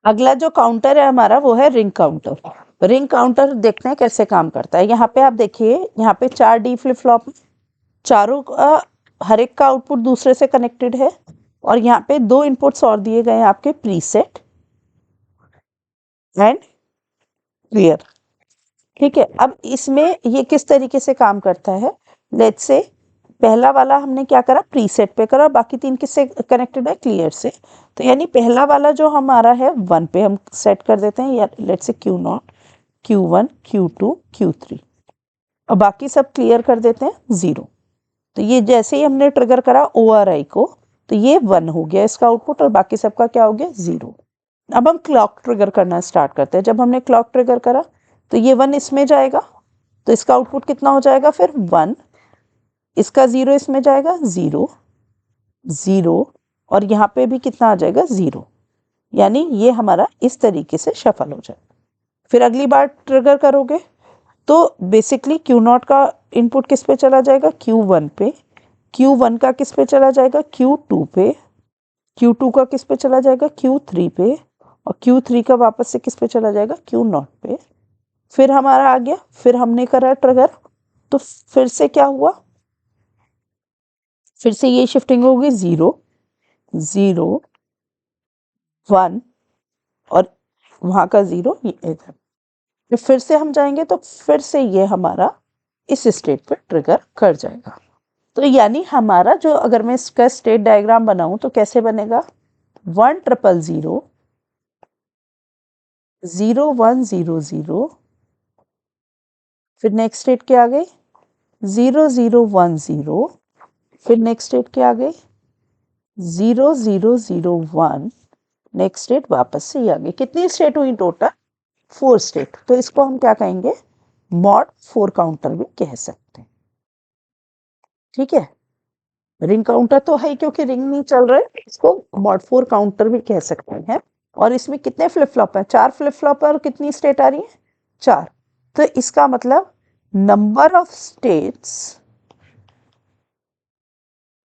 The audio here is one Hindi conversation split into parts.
अगला जो काउंटर है हमारा वो है रिंग काउंटर। रिंग काउंटर देखते हैं कैसे काम करता है। यहाँ पे आप देखिए, यहाँ पे 4 डी फ्लिप फ्लॉप, चारों का हर एक का आउटपुट दूसरे से कनेक्टेड है, और यहाँ पे 2 इनपुट्स और दिए गए हैं आपके, प्रीसेट एंड क्लियर। ठीक है, अब इसमें ये किस तरीके से काम करता है, लेट्स से पहला वाला हमने क्या करा, प्रीसेट पे करा, बाकी 3 किससे कनेक्टेड है, क्लियर से। तो यानी पहला वाला जो हमारा है 1 पे हम सेट कर देते हैं, या let's say Q0, Q1, Q2, Q3, और बाकी सब क्लियर कर देते हैं 0। तो ये जैसे ही हमने ट्रिगर करा ORI को, तो ये 1 हो गया इसका आउटपुट, और बाकी सबका क्या हो गया, 0। अब हम क्लॉक ट्रिगर करना स्टार्ट करते हैं। जब हमने क्लॉक ट्रिगर करा तो ये 1 इसमें जाएगा, तो इसका आउटपुट कितना हो जाएगा फिर 1, इसका 0 इसमें जाएगा, 0 0, और यहाँ पे भी कितना आ जाएगा, 0। यानी ये हमारा इस तरीके से शफल हो जाएगा। फिर अगली बार ट्रिगर करोगे तो बेसिकली Q0 का इनपुट किस पे चला जाएगा, Q1 पे, Q1 का किस पे चला जाएगा, Q2 पे, Q2 का किस पे चला जाएगा, Q3 पे, और Q3 का वापस से किस पे चला जाएगा, Q0 पे। फिर हमारा आ गया, फिर हमने करा ट्रिगर, तो फिर से क्या हुआ, फिर से ये शिफ्टिंग होगी 0 0 1, और वहाँ का 0 ये इधर। फिर से हम जाएंगे तो फिर से ये हमारा इस स्टेट पे ट्रिगर कर जाएगा। तो यानी हमारा जो, अगर मैं इसका स्टेट डायग्राम बनाऊं तो कैसे बनेगा, 1 0 0 0 1 0 0, फिर नेक्स्ट स्टेट क्या आ गई, 0 0 1 0, फिर नेक्स्ट स्टेट क्या आ गई, 0 0 0 1, नेक्स्ट स्टेट वापस से ये आ गई। कितनी स्टेट हुई टोटल, 4 स्टेट। तो इसको हम क्या कहेंगे, मॉड 4 काउंटर भी कह सकते हैं। ठीक है, रिंग काउंटर तो है क्योंकि रिंग नहीं चल रहे, इसको मॉड 4 काउंटर भी कह सकते हैं। और इसमें कितने फ्लिप फ्लॉप हैं, 4 फ्लिप फ्लॉप और कितनी स्टेट आ रही है, 4। तो इसका मतलब number of states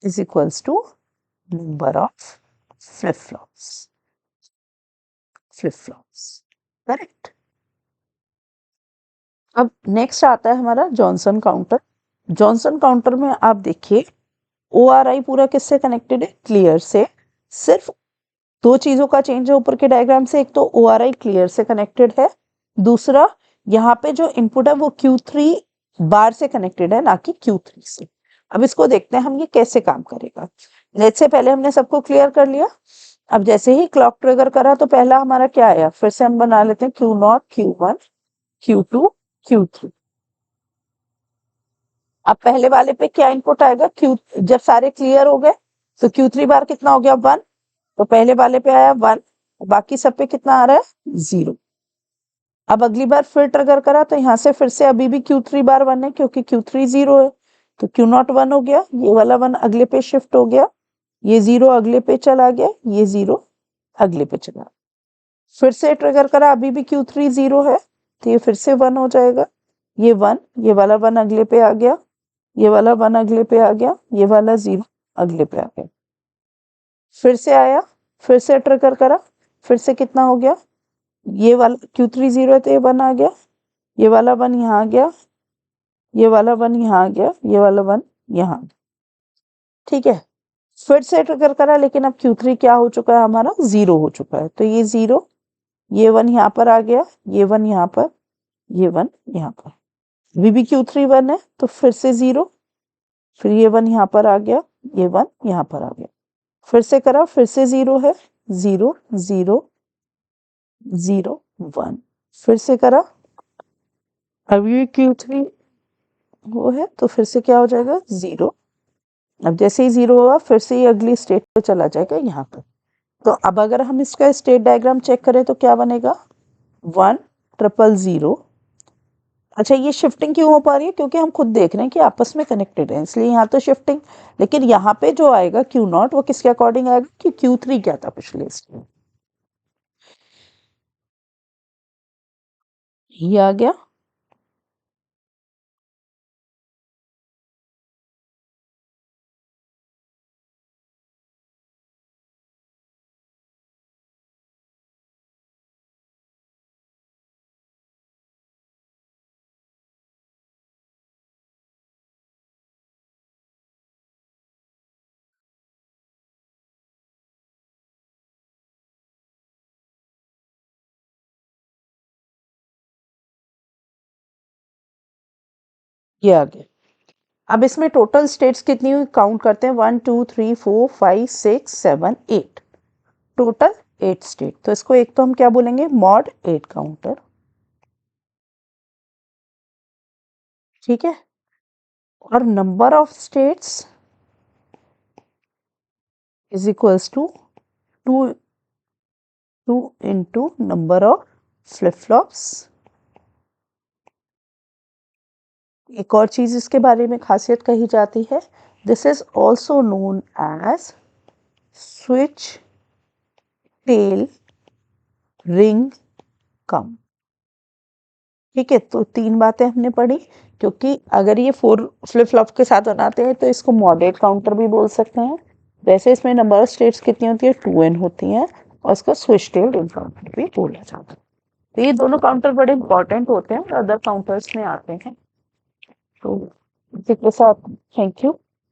is equals to number of flip flops, correct. अब नेक्स्ट आता है हमारा जॉनसन काउंटर। जॉनसन काउंटर में आप देखिए ORI पूरा किससे कनेक्टेड है, क्लियर से। सिर्फ 2 चीजों का चेंज है ऊपर के डायग्राम से, एक तो ORI क्लियर से कनेक्टेड है, दूसरा यहाँ पे जो इनपुट है वो Q3 बार से कनेक्टेड है, ना कि Q3 से। अब इसको देखते हैं हम ये कैसे काम करेगा। लेट्स से पहले हमने सबको क्लियर कर लिया। अब जैसे ही क्लॉक ट्रिगर करा तो पहला हमारा क्या आया, फिर से हम बना लेते हैं Q0, Q1, Q2, Q3। अब पहले वाले पे क्या इनपुट आएगा, Q, जब सारे क्लियर हो गए तो Q3 बार कितना हो गया, 1। तो पहले वाले पे आया 1, बाकी सब पे कितना आ रहा है, 0। अब अगली बार फिर ट्रिगर करा तो यहाँ से फिर से अभी भी Q3 बार 1 है, क्योंकि Q3 0 है। तो Q0 1 हो गया, ये वाला 1 अगले पे शिफ्ट हो गया, ये 0 अगले पे चला गया, ये 0 अगले पे चला। फिर से ट्रिगर करा, अभी भी Q3 0 है, तो ये फिर से 1 हो जाएगा, ये 1, ये वाला 1 अगले पे आ गया, ये वाला 1 अगले पे आ गया, ये वाला 0 अगले पे आ गया। फिर से आया, फिर से ट्रिगर करा, फिर से कितना हो गया, ये वाला Q3 0 है तो ये 1 आ गया, ये वाला 1 यहाँ आ गया, ये वाला 1 यहाँ आ गया, ये वाला 1 यहाँ आ गया। ठीक है, फिर से ट्रिगर करा, लेकिन अब Q3 क्या हो चुका है, हमारा 0 हो चुका है। तो ये 0, ये 1 यहाँ पर आ गया, ये 1 यहाँ पर, ये 1 यहाँ पर। अभी भी Q3 1 है, तो फिर से 0, फिर ये 1 यहाँ पर आ गया, ये 1 यहाँ पर आ गया। फिर से करा, फिर से 0 है, 0 0 0 1। फिर से करा, अभी भी Q3 वो है, तो फिर से क्या हो जाएगा, 0। अब जैसे ही 0 होगा फिर से ये अगली स्टेट पे चला जाएगा यहाँ पर। तो अब अगर हम इसका स्टेट डायग्राम चेक करें तो क्या बनेगा, 1 0 0। अच्छा, ये शिफ्टिंग क्यों हो पा रही है, क्योंकि हम खुद देख रहे हैं कि आपस में कनेक्टेड है, इसलिए यहाँ तो शिफ्टिंग। लेकिन यहाँ पे जो आएगा Q0 वो किसके अकॉर्डिंग आएगा, कि Q3 क्या था पिछले स्टेट, ये आ गया। ये आ गया। अब इसमें टोटल स्टेट्स कितनी हुई काउंट करते हैं, 1 2 3 4 5 6 7 8, टोटल 8 स्टेट। तो इसको एक तो हम क्या बोलेंगे, मॉड 8 काउंटर, ठीक है। और number of states is equals to 2 into number of flip flops. एक और चीज इसके बारे में खासियत कही जाती है, this is also known as switch tail ring come, ठीक है। तो 3 बातें हमने पढ़ी, क्योंकि अगर ये 4 फ्लिप फ्लॉप के साथ बनाते हैं तो इसको मॉडरेट काउंटर भी बोल सकते हैं। वैसे इसमें नंबर ऑफ स्टेट्स कितनी होती है, 2n होती हैं, और इसको स्विच टेल रिंग काउंटर भी बोला जाता है। तो ये दोनों काउंटर बड़े इंपॉर्टेंट होते हैं, अदर काउंटर्स में आते हैं। तो इसी के साथ थैंक यू।